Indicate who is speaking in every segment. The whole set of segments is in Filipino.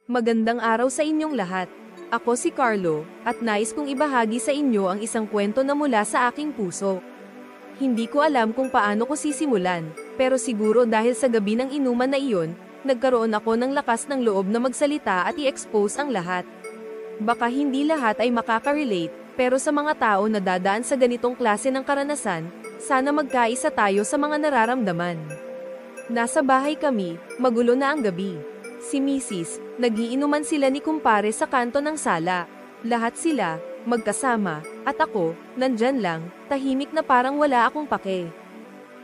Speaker 1: Magandang araw sa inyong lahat. Ako si Carlo, at nais kong ibahagi sa inyo ang isang kwento na mula sa aking puso. Hindi ko alam kung paano ko sisimulan, pero siguro dahil sa gabi ng inuman na iyon, nagkaroon ako ng lakas ng loob na magsalita at i-expose ang lahat. Baka hindi lahat ay makaka-relate, pero sa mga tao na dadaan sa ganitong klase ng karanasan, sana magkaisa tayo sa mga nararamdaman. Nasa bahay kami, magulo na ang gabi. Si Mrs., nagiinuman sila ni kumpare sa kanto ng sala. Lahat sila, magkasama, at ako, nandyan lang, tahimik na parang wala akong pake.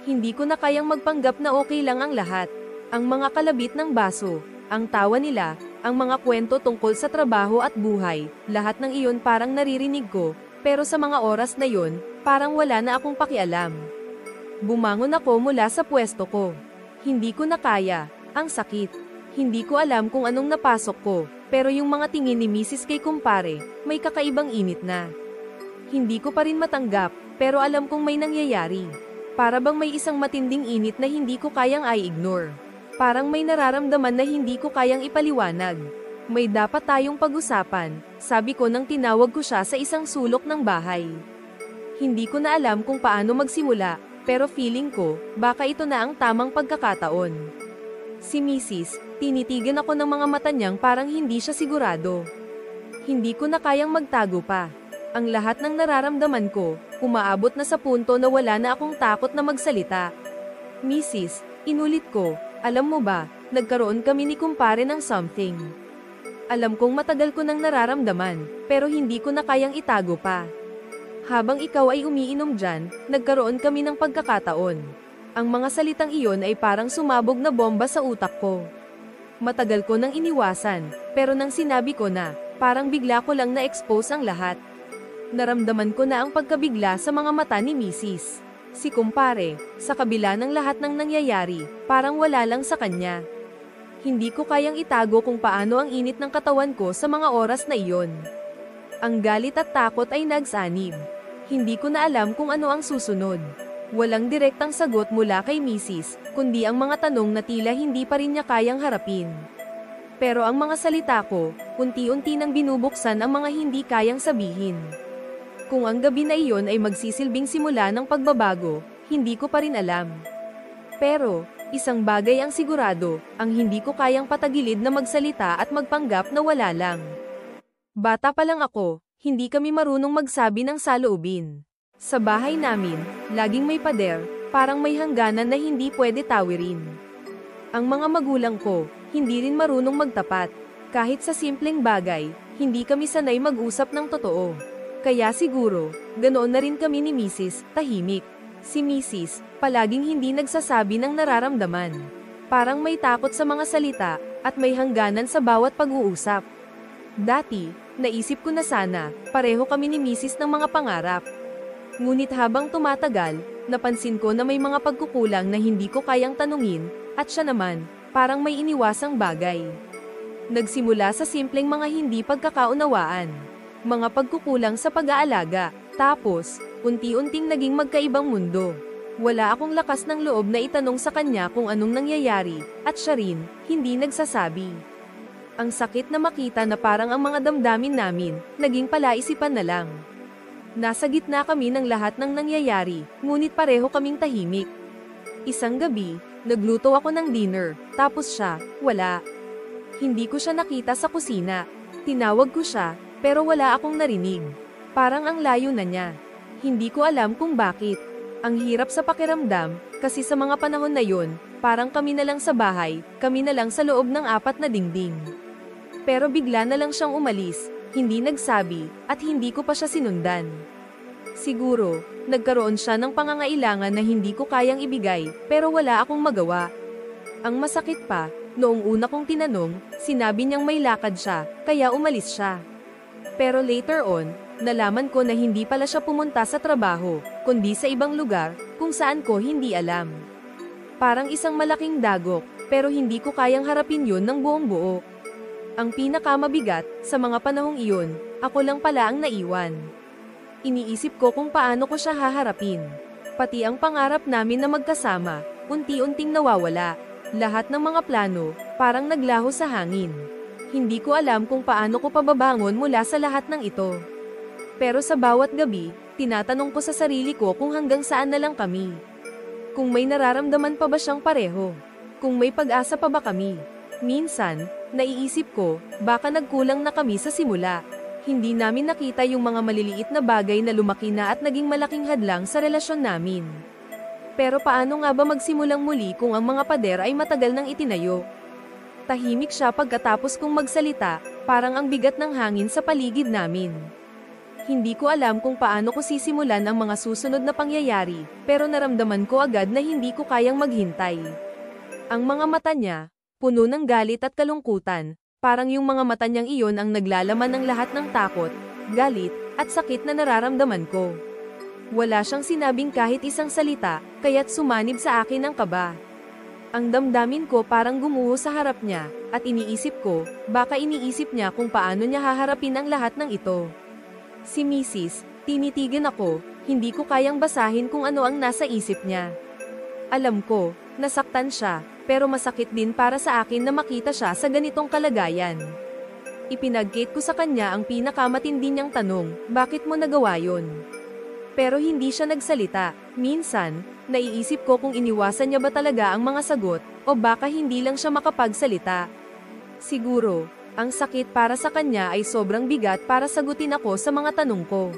Speaker 1: Hindi ko na kayang magpanggap na okay lang ang lahat. Ang mga kalabit ng baso, ang tawa nila, ang mga kwento tungkol sa trabaho at buhay, lahat ng iyon parang naririnig ko, pero sa mga oras na yon, parang wala na akong pakialam. Bumangon ako mula sa pwesto ko. Hindi ko na kaya, ang sakit. Hindi ko alam kung anong napasok ko, pero yung mga tingin ni Mrs. kay kumpare, may kakaibang init na. Hindi ko pa rin matanggap, pero alam kong may nangyayari. Para bang may isang matinding init na hindi ko kayang i-ignore. Parang may nararamdaman na hindi ko kayang ipaliwanag. May dapat tayong pag-usapan, sabi ko nang tinawag ko siya sa isang sulok ng bahay. Hindi ko na alam kung paano magsimula, pero feeling ko, baka ito na ang tamang pagkakataon. Si Mrs., tinitigan ako ng mga mata niyang parang hindi siya sigurado. Hindi ko na kayang magtago pa. Ang lahat ng nararamdaman ko, umaabot na sa punto na wala na akong takot na magsalita. Mrs., inulit ko, alam mo ba, nagkaroon kami ni kumpare ng something. Alam kong matagal ko nang nararamdaman, pero hindi ko na kayang itago pa. Habang ikaw ay umiinom dyan, nagkaroon kami ng pagkakataon. Ang mga salitang iyon ay parang sumabog na bomba sa utak ko. Matagal ko nang iniwasan, pero nang sinabi ko na, parang bigla ko lang na-expose ang lahat. Naramdaman ko na ang pagkabigla sa mga mata ni Mrs. Si kumpare, sa kabila ng lahat ng nangyayari, parang wala lang sa kanya. Hindi ko kayang itago kung paano ang init ng katawan ko sa mga oras na iyon. Ang galit at takot ay nagsanib. Hindi ko na alam kung ano ang susunod. Walang direktang sagot mula kay Mrs., kundi ang mga tanong na tila hindi pa rin niya kayang harapin. Pero ang mga salita ko, unti-unti nang binubuksan ang mga hindi kayang sabihin. Kung ang gabi na iyon ay magsisilbing simula ng pagbabago, hindi ko pa rin alam. Pero, isang bagay ang sigurado, ang hindi ko kayang patagilid na magsalita at magpanggap na wala lang. Bata pa lang ako, hindi kami marunong magsabi ng saloobin. Sa bahay namin, laging may pader, parang may hangganan na hindi pwede tawirin. Ang mga magulang ko, hindi rin marunong magtapat. Kahit sa simpleng bagay, hindi kami sanay mag-usap ng totoo. Kaya siguro, ganoon na rin kami ni Mrs., tahimik. Si Mrs., palaging hindi nagsasabi ng nararamdaman. Parang may takot sa mga salita, at may hangganan sa bawat pag-uusap. Dati, naisip ko na sana, pareho kami ni Mrs. ng mga pangarap. Ngunit habang tumatagal, napansin ko na may mga pagkukulang na hindi ko kayang tanungin, at siya naman, parang may iniwasang bagay. Nagsimula sa simpleng mga hindi pagkakaunawaan, mga pagkukulang sa pag-aalaga, tapos, unti-unting naging magkaibang mundo. Wala akong lakas ng loob na itanong sa kanya kung anong nangyayari, at siya rin, hindi nagsasabi. Ang sakit na makita na parang ang mga damdamin namin, naging palaisipan na lang. Nasa gitna kami ng lahat ng nangyayari, ngunit pareho kaming tahimik. Isang gabi, nagluto ako ng dinner, tapos siya, wala. Hindi ko siya nakita sa kusina. Tinawag ko siya, pero wala akong narinig. Parang ang layo na niya. Hindi ko alam kung bakit. Ang hirap sa pakiramdam, kasi sa mga panahon na yon, parang kami na lang sa bahay, kami na lang sa loob ng 4 na dingding. Pero bigla na lang siyang umalis. Hindi nagsabi, at hindi ko pa siya sinundan. Siguro, nagkaroon siya ng pangangailangan na hindi ko kayang ibigay, pero wala akong magawa. Ang masakit pa, noong una kong tinanong, sinabi niyang may lakad siya, kaya umalis siya. Pero later on, nalaman ko na hindi pala siya pumunta sa trabaho, kundi sa ibang lugar, kung saan ko hindi alam. Parang isang malaking dagok, pero hindi ko kayang harapin yun ng buong buo. Ang pinakamabigat, sa mga panahong iyon, ako lang pala ang naiwan. Iniisip ko kung paano ko siya haharapin. Pati ang pangarap namin na magkasama, unti-unting nawawala. Lahat ng mga plano, parang naglaho sa hangin. Hindi ko alam kung paano ko pababangon mula sa lahat ng ito. Pero sa bawat gabi, tinatanong ko sa sarili ko kung hanggang saan na lang kami. Kung may nararamdaman pa ba siyang pareho. Kung may pag-asa pa ba kami. Minsan, naiisip ko, baka nagkulang na kami sa simula. Hindi namin nakita yung mga maliliit na bagay na lumaki na at naging malaking hadlang sa relasyon namin. Pero paano nga ba magsimulang muli kung ang mga pader ay matagal nang itinayo? Tahimik siya pagkatapos kong magsalita, parang ang bigat ng hangin sa paligid namin. Hindi ko alam kung paano ko sisimulan ang mga susunod na pangyayari, pero naramdaman ko agad na hindi ko kayang maghintay. Ang mga mata niya, puno ng galit at kalungkutan, parang yung mga mata niyang iyon ang naglalaman ng lahat ng takot, galit, at sakit na nararamdaman ko. Wala siyang sinabing kahit isang salita, kaya't sumanib sa akin ang kaba. Ang damdamin ko parang gumuho sa harap niya, at iniisip ko, baka iniisip niya kung paano niya haharapin ang lahat ng ito. Si Mrs., tinitigan ako, hindi ko kayang basahin kung ano ang nasa isip niya. Alam ko, nasaktan siya, pero masakit din para sa akin na makita siya sa ganitong kalagayan. Ipinagkait ko sa kanya ang pinakamatindi niyang tanong, bakit mo nagawa yon? Pero hindi siya nagsalita. Minsan, naiisip ko kung iniwasan niya ba talaga ang mga sagot, o baka hindi lang siya makapagsalita. Siguro, ang sakit para sa kanya ay sobrang bigat para sagutin ako sa mga tanong ko.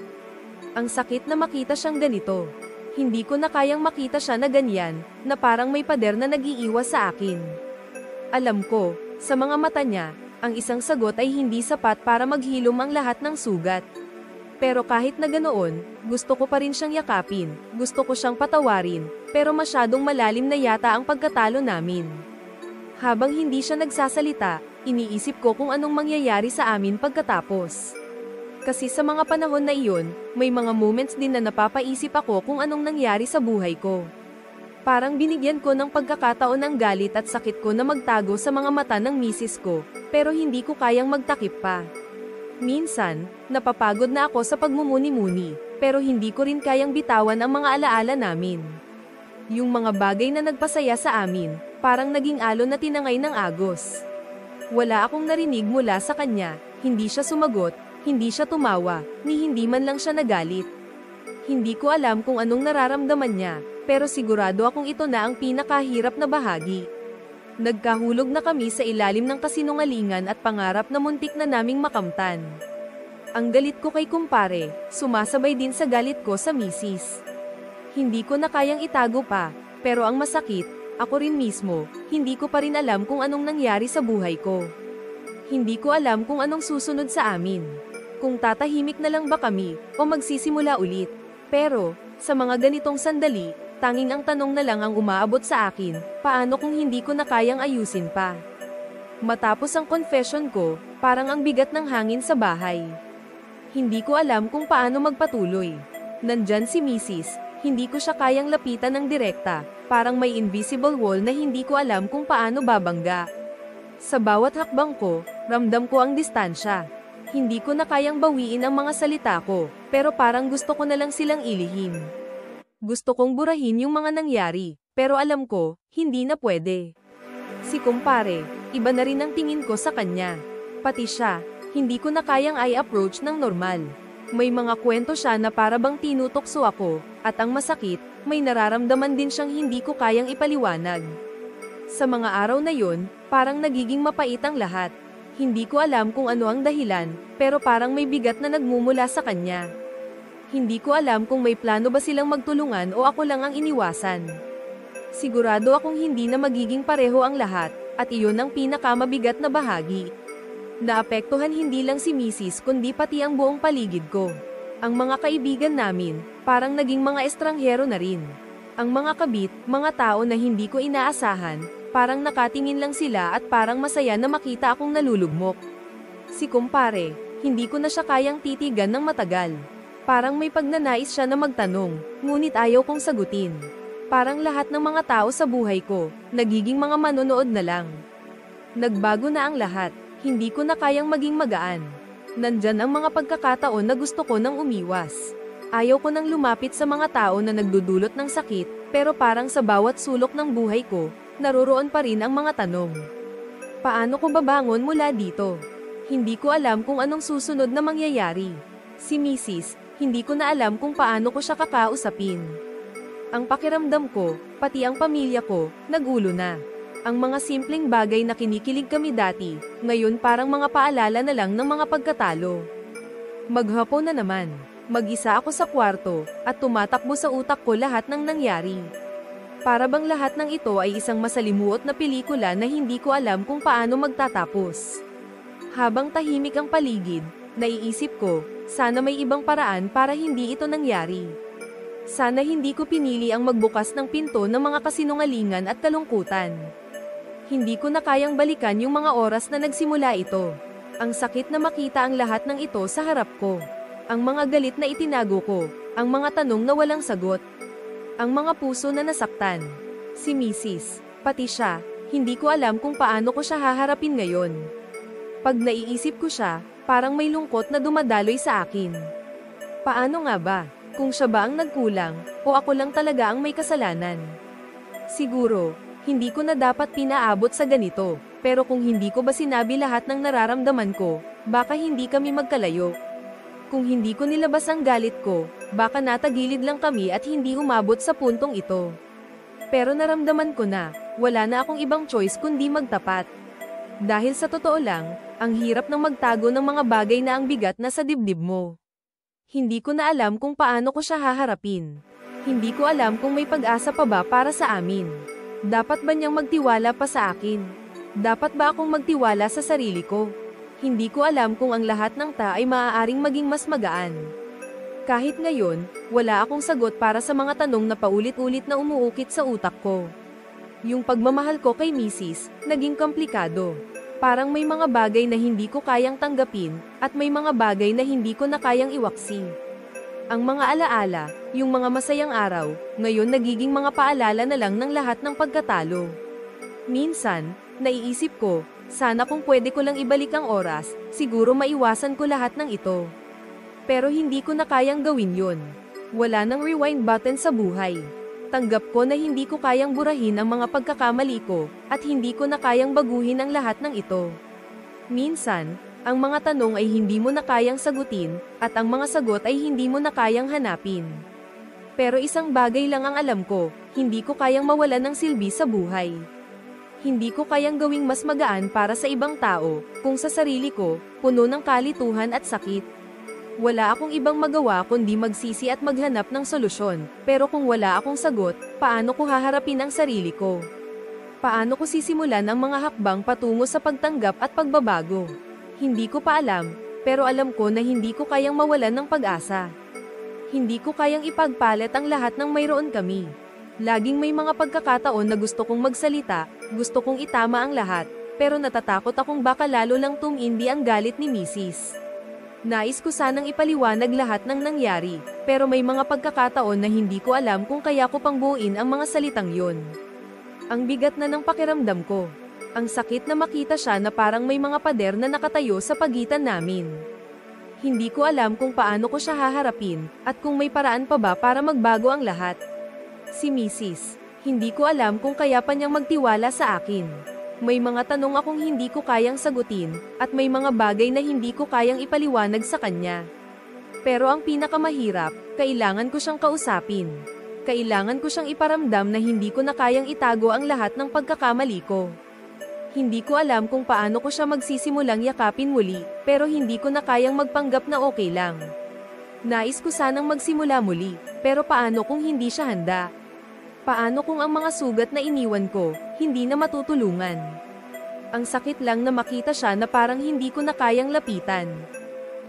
Speaker 1: Ang sakit na makita siyang ganito. Hindi ko na kayang makita siya na ganyan, na parang may pader na nag-iiwas sa akin. Alam ko, sa mga mata niya, ang isang sagot ay hindi sapat para maghilom ang lahat ng sugat. Pero kahit na ganoon, gusto ko pa rin siyang yakapin, gusto ko siyang patawarin, pero masyadong malalim na yata ang pagkatalo namin. Habang hindi siya nagsasalita, iniisip ko kung anong mangyayari sa amin pagkatapos. Kasi sa mga panahon na iyon, may mga moments din na napapaisip ako kung anong nangyari sa buhay ko. Parang binigyan ko ng pagkakataon ng galit at sakit ko na magtago sa mga mata ng misis ko, pero hindi ko kayang magtakip pa. Minsan, napapagod na ako sa pagmumuni-muni, pero hindi ko rin kayang bitawan ang mga alaala namin. Yung mga bagay na nagpasaya sa amin, parang naging alon na tinangay ng agos. Wala akong narinig mula sa kanya, hindi siya sumagot, hindi siya tumawa, ni hindi man lang siya nagalit. Hindi ko alam kung anong nararamdaman niya, pero sigurado akong ito na ang pinakahirap na bahagi. Nagkahulog na kami sa ilalim ng kasinungalingan at pangarap na muntik na naming makamtan. Ang galit ko kay kumpare, sumasabay din sa galit ko sa misis. Hindi ko na kayang itago pa, pero ang masakit, ako rin mismo, hindi ko pa rin alam kung anong nangyari sa buhay ko. Hindi ko alam kung anong susunod sa amin. Kung tatahimik na lang ba kami, o magsisimula ulit. Pero, sa mga ganitong sandali, tanging ang tanong na lang ang umaabot sa akin, paano kung hindi ko na kayang ayusin pa? Matapos ang confession ko, parang ang bigat ng hangin sa bahay. Hindi ko alam kung paano magpatuloy. Nandyan si Mrs., hindi ko siya kayang lapitan ng direkta, parang may invisible wall na hindi ko alam kung paano babangga. Sa bawat hakbang ko, ramdam ko ang distansya. Hindi ko na kayang bawiin ang mga salita ko, pero parang gusto ko na lang silang ilihim. Gusto kong burahin yung mga nangyari, pero alam ko, hindi na pwede. Si kumpare, iba na rin ang tingin ko sa kanya. Pati siya, hindi ko na kayang i-approach ng normal. May mga kwento siya na para bang tinutokso ako, at ang masakit, may nararamdaman din siyang hindi ko kayang ipaliwanag. Sa mga araw na yon, parang nagiging mapait ang lahat. Hindi ko alam kung ano ang dahilan, pero parang may bigat na nagmumula sa kanya. Hindi ko alam kung may plano ba silang magtulungan o ako lang ang iniwasan. Sigurado akong hindi na magiging pareho ang lahat, at iyon ang pinakamabigat na bahagi. Naapektuhan hindi lang si Mrs. kundi pati ang buong paligid ko. Ang mga kaibigan namin, parang naging mga estranghero na rin. Ang mga kabit, mga tao na hindi ko inaasahan, parang nakatingin lang sila at parang masaya na makita akong nalulugmok. Si kumpare, hindi ko na siya kayang titigan ng matagal. Parang may pagnanais siya na magtanong, ngunit ayaw kong sagutin. Parang lahat ng mga tao sa buhay ko, nagiging mga manonood na lang. Nagbago na ang lahat, hindi ko na kayang maging magaan. Nandyan ang mga pagkakataon na gusto ko nang umiwas. Ayaw ko nang lumapit sa mga tao na nagdudulot ng sakit, pero parang sa bawat sulok ng buhay ko, naroroon pa rin ang mga tanong. Paano ko babangon mula dito? Hindi ko alam kung anong susunod na mangyayari. Si Mrs., hindi ko na alam kung paano ko siya kakausapin. Ang pakiramdam ko, pati ang pamilya ko, nagulo na. Ang mga simpleng bagay na kinikilig kami dati, ngayon parang mga paalala na lang ng mga pagkatalo. Maghapon na naman. Mag-isa ako sa kwarto, at tumatakbo sa utak ko lahat ng nangyari. Para bang lahat ng ito ay isang masalimuot na pelikula na hindi ko alam kung paano magtatapos. Habang tahimik ang paligid, naiisip ko, sana may ibang paraan para hindi ito nangyari. Sana hindi ko pinili ang magbukas ng pinto ng mga kasinungalingan at kalungkutan. Hindi ko na kayang balikan yung mga oras na nagsimula ito. Ang sakit na makita ang lahat ng ito sa harap ko. Ang mga galit na itinago ko, ang mga tanong na walang sagot. Ang mga puso na nasaktan. Si Mrs., pati siya, hindi ko alam kung paano ko siya haharapin ngayon. Pag naiisip ko siya, parang may lungkot na dumadaloy sa akin. Paano nga ba? Kung siya ba ang nagkulang, o ako lang talaga ang may kasalanan? Siguro, hindi ko na dapat pinaabot sa ganito, pero kung hindi ko ba sinabi lahat ng nararamdaman ko, baka hindi kami magkalayo. Kung hindi ko nilabas ang galit ko, baka natagilid lang kami at hindi umabot sa puntong ito. Pero naramdaman ko na, wala na akong ibang choice kundi magtapat. Dahil sa totoo lang, ang hirap ng magtago ng mga bagay na ang bigat na sa dibdib mo. Hindi ko na alam kung paano ko siya haharapin. Hindi ko alam kung may pag-asa pa ba para sa amin. Dapat ba niyang magtiwala pa sa akin? Dapat ba akong magtiwala sa sarili ko? Hindi ko alam kung ang lahat ng ay maaaring maging mas magaan. Kahit ngayon, wala akong sagot para sa mga tanong na paulit-ulit na umuukit sa utak ko. Yung pagmamahal ko kay Mrs., naging komplikado. Parang may mga bagay na hindi ko kayang tanggapin, at may mga bagay na hindi ko na kayang iwaksi. Ang mga alaala, yung mga masayang araw, ngayon nagiging mga paalala na lang ng lahat ng pagkatalo. Minsan, naiisip ko, sana kung pwede ko lang ibalik ang oras, siguro maiwasan ko lahat ng ito. Pero hindi ko na kayang gawin yun. Wala nang rewind button sa buhay. Tanggap ko na hindi ko kayang burahin ang mga pagkakamali ko, at hindi ko na kayang baguhin ang lahat ng ito. Minsan, ang mga tanong ay hindi mo na kayang sagutin, at ang mga sagot ay hindi mo na kayang hanapin. Pero isang bagay lang ang alam ko, hindi ko kayang mawalan ng silbi sa buhay. Hindi ko kayang gawing mas magaan para sa ibang tao, kung sa sarili ko, puno ng kalituhan at sakit. Wala akong ibang magawa kundi magsisi at maghanap ng solusyon, pero kung wala akong sagot, paano ko haharapin ang sarili ko? Paano ko sisimulan ang mga hakbang patungo sa pagtanggap at pagbabago? Hindi ko pa alam, pero alam ko na hindi ko kayang mawalan ng pag-asa. Hindi ko kayang ipagpalit ang lahat ng mayroon kami. Laging may mga pagkakataon na gusto kong magsalita, gusto kong itama ang lahat, pero natatakot akong baka lalo lang tumindi ang galit ni Mrs. Nais ko sanang ipaliwanag lahat ng nangyari, pero may mga pagkakataon na hindi ko alam kung kaya ko pang buuin ang mga salitang yon. Ang bigat na ng pakiramdam ko. Ang sakit na makita siya na parang may mga pader na nakatayo sa pagitan namin. Hindi ko alam kung paano ko siya haharapin, at kung may paraan pa ba para magbago ang lahat. Si Mrs., hindi ko alam kung kaya pa niyang magtiwala sa akin. May mga tanong akong hindi ko kayang sagutin, at may mga bagay na hindi ko kayang ipaliwanag sa kanya. Pero ang pinakamahirap, kailangan ko siyang kausapin. Kailangan ko siyang iparamdam na hindi ko na kayang itago ang lahat ng pagkakamali ko. Hindi ko alam kung paano ko siya magsisimulang yakapin muli, pero hindi ko na kayang magpanggap na okay lang. Nais ko sanang magsimula muli, pero paano kung hindi siya handa? Paano kung ang mga sugat na iniwan ko, hindi na matutulungan? Ang sakit lang na makita siya na parang hindi ko na kayang lapitan.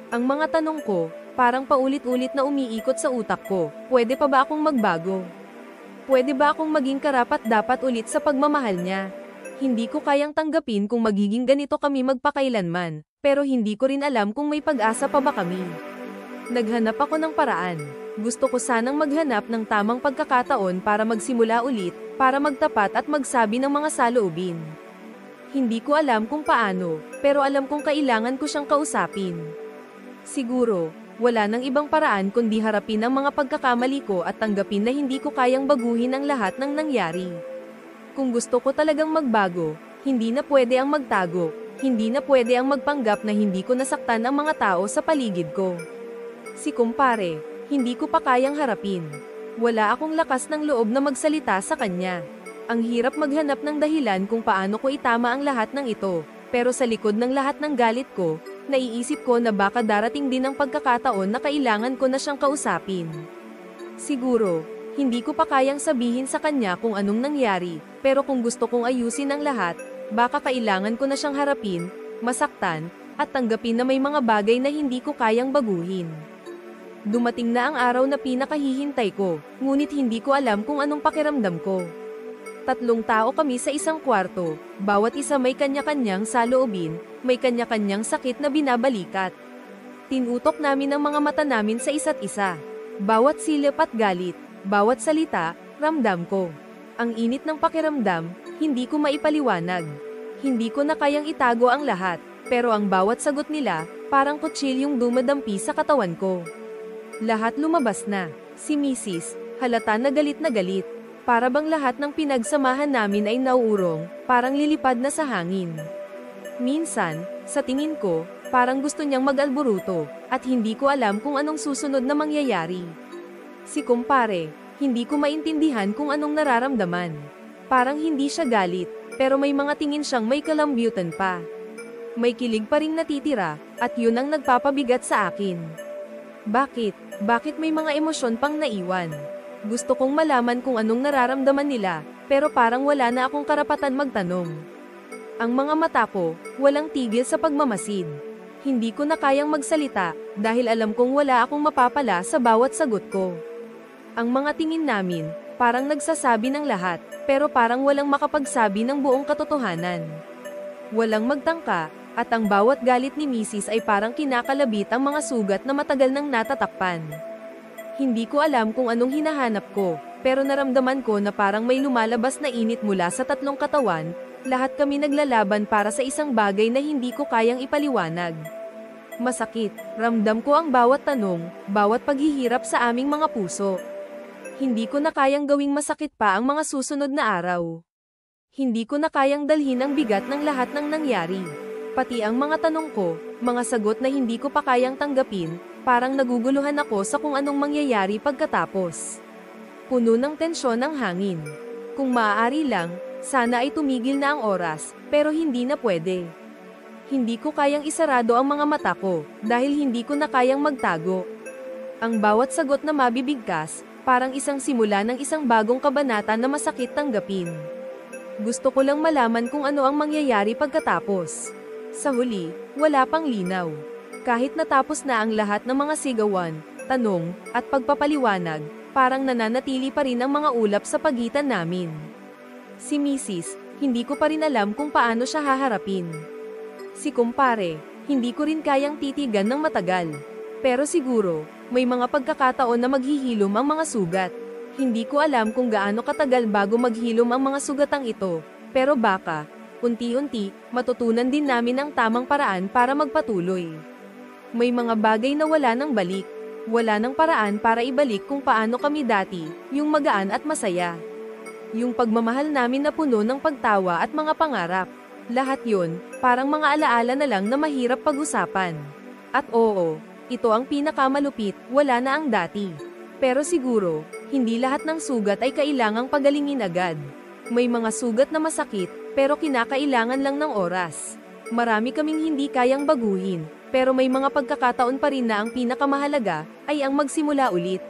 Speaker 1: Ang mga tanong ko, parang paulit-ulit na umiikot sa utak ko, pwede pa ba akong magbago? Pwede ba akong maging karapat-dapat ulit sa pagmamahal niya? Hindi ko kayang tanggapin kung magiging ganito kami magpakailanman, pero hindi ko rin alam kung may pag-asa pa ba kami. Naghanap ako ng paraan. Gusto ko sanang maghanap ng tamang pagkakataon para magsimula ulit, para magtapat at magsabi ng mga saloobin. Hindi ko alam kung paano, pero alam kong kailangan ko siyang kausapin. Siguro, wala nang ibang paraan kundi harapin ang mga pagkakamali ko at tanggapin na hindi ko kayang baguhin ang lahat ng nangyari. Kung gusto ko talagang magbago, hindi na pwede ang magtago, Hindi na pwede ang magpanggap na hindi ko nasaktan ang mga tao sa paligid ko. Si kumpare, hindi ko pa kayang harapin. Wala akong lakas ng loob na magsalita sa kanya. Ang hirap maghanap ng dahilan kung paano ko itama ang lahat ng ito, pero sa likod ng lahat ng galit ko, naiisip ko na baka darating din ang pagkakataon na kailangan ko na siyang kausapin. Siguro, hindi ko pa kayang sabihin sa kanya kung anong nangyari, pero kung gusto kong ayusin ang lahat, baka kailangan ko na siyang harapin, masaktan, at tanggapin na may mga bagay na hindi ko kayang baguhin. Dumating na ang araw na pinakahihintay ko, ngunit hindi ko alam kung anong pakiramdam ko. 3 tao kami sa isang kwarto, bawat isa may kanya-kanyang saloobin, may kanya-kanyang sakit na binabalikat. Tinutok namin ang mga mata namin sa isa't isa. Bawat silip at galit, bawat salita, ramdam ko. Ang init ng pakiramdam, hindi ko maipaliwanag. Hindi ko na kayang itago ang lahat, pero ang bawat sagot nila, parang kutsilyong dumadampi sa katawan ko. Lahat lumabas na. Si Mrs. halata na galit. Para bang lahat ng pinagsamahan namin ay nauurong, parang lilipad na sa hangin. Minsan, sa tingin ko, parang gusto niyang mag-alburuto, at hindi ko alam kung anong susunod na mangyayari. Si kumpare, hindi ko maintindihan kung anong nararamdaman. Parang hindi siya galit, pero may mga tingin siyang may kalambyutan pa. May kilig pa ring natitira, at yun ang nagpapabigat sa akin. Bakit? Bakit may mga emosyon pang naiwan? Gusto kong malaman kung anong nararamdaman nila, pero parang wala na akong karapatan magtanong. Ang mga mata ko, walang tigil sa pagmamasid. Hindi ko na kayang magsalita, dahil alam kong wala akong mapapala sa bawat sagot ko. Ang mga tingin namin, parang nagsasabi ng lahat, pero parang walang makapagsabi ng buong katotohanan. Walang magtangka, at ang bawat galit ni Mrs. ay parang kinakalabit ang mga sugat na matagal nang natatakpan. Hindi ko alam kung anong hinahanap ko, pero naramdaman ko na parang may lumalabas na init mula sa 3 katawan, lahat kami naglalaban para sa isang bagay na hindi ko kayang ipaliwanag. Masakit, ramdam ko ang bawat tanong, bawat paghihirap sa aming mga puso. Hindi ko na kayang gawing masakit pa ang mga susunod na araw. Hindi ko na kayang dalhin ang bigat ng lahat ng nangyari. Pati ang mga tanong ko, mga sagot na hindi ko pa kayang tanggapin, parang naguguluhan ako sa kung anong mangyayari pagkatapos. Puno ng tensyon ang hangin. Kung maaari lang, sana ay tumigil na ang oras, pero hindi na pwede. Hindi ko kayang isarado ang mga mata ko, dahil hindi ko na kayang magtago. Ang bawat sagot na mabibigkas, parang isang simula ng isang bagong kabanata na masakit tanggapin. Gusto ko lang malaman kung ano ang mangyayari pagkatapos. Sa huli, wala pang linaw. Kahit natapos na ang lahat ng mga sigawan, tanong, at pagpapaliwanag, parang nananatili pa rin ang mga ulap sa pagitan namin. Si Mrs., hindi ko pa rin alam kung paano siya haharapin. Si kumpare, hindi ko rin kayang titigan ng matagal. Pero siguro, may mga pagkakataon na maghihilom ang mga sugat. Hindi ko alam kung gaano katagal bago maghilom ang mga sugatang ito, pero baka, unti-unti, matutunan din namin ang tamang paraan para magpatuloy. May mga bagay na wala nang balik. Wala nang paraan para ibalik kung paano kami dati, yung magaan at masaya. Yung pagmamahal namin na puno ng pagtawa at mga pangarap. Lahat yun, parang mga alaala na lang na mahirap pag-usapan. At oo, ito ang pinakamalupit, wala na ang dati. Pero siguro, hindi lahat ng sugat ay kailangang pagalingin agad. May mga sugat na masakit, pero kinakailangan lang ng oras. Marami kaming hindi kayang baguhin, pero may mga pagkakataon pa rin na ang pinakamahalaga ay ang magsimula ulit.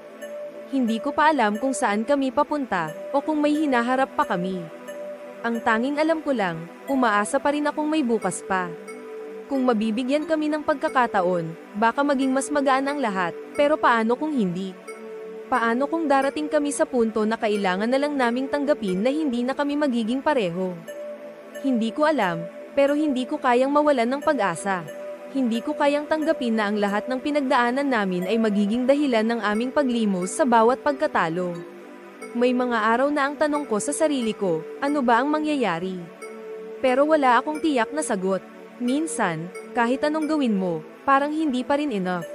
Speaker 1: Hindi ko pa alam kung saan kami papunta, o kung may hinaharap pa kami. Ang tanging alam ko lang, umaasa pa rin akong may bukas pa. Kung mabibigyan kami ng pagkakataon, baka maging mas magaan ang lahat, pero paano kung hindi? Paano kung darating kami sa punto na kailangan na lang naming tanggapin na hindi na kami magiging pareho? Hindi ko alam, pero hindi ko kayang mawalan ng pag-asa. Hindi ko kayang tanggapin na ang lahat ng pinagdaanan namin ay magiging dahilan ng aming paglimos sa bawat pagkatalo. May mga araw na ang tanong ko sa sarili ko, ano ba ang mangyayari? Pero wala akong tiyak na sagot. Minsan, kahit anong gawin mo, parang hindi pa rin enough.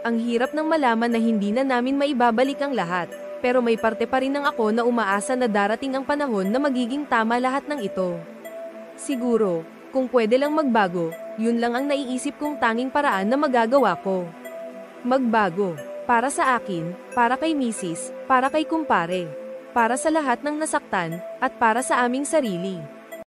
Speaker 1: Ang hirap ng malaman na hindi na namin maibabalik ang lahat, pero may parte pa rin ng ako na umaasa na darating ang panahon na magiging tama lahat ng ito. Siguro, Kung pwede lang magbago, yun lang ang naiisip kong tanging paraan na magagawa ko. Magbago. Para sa akin, para kay misis, para kay kumpare. Para sa lahat ng nasaktan, at para sa aming sarili.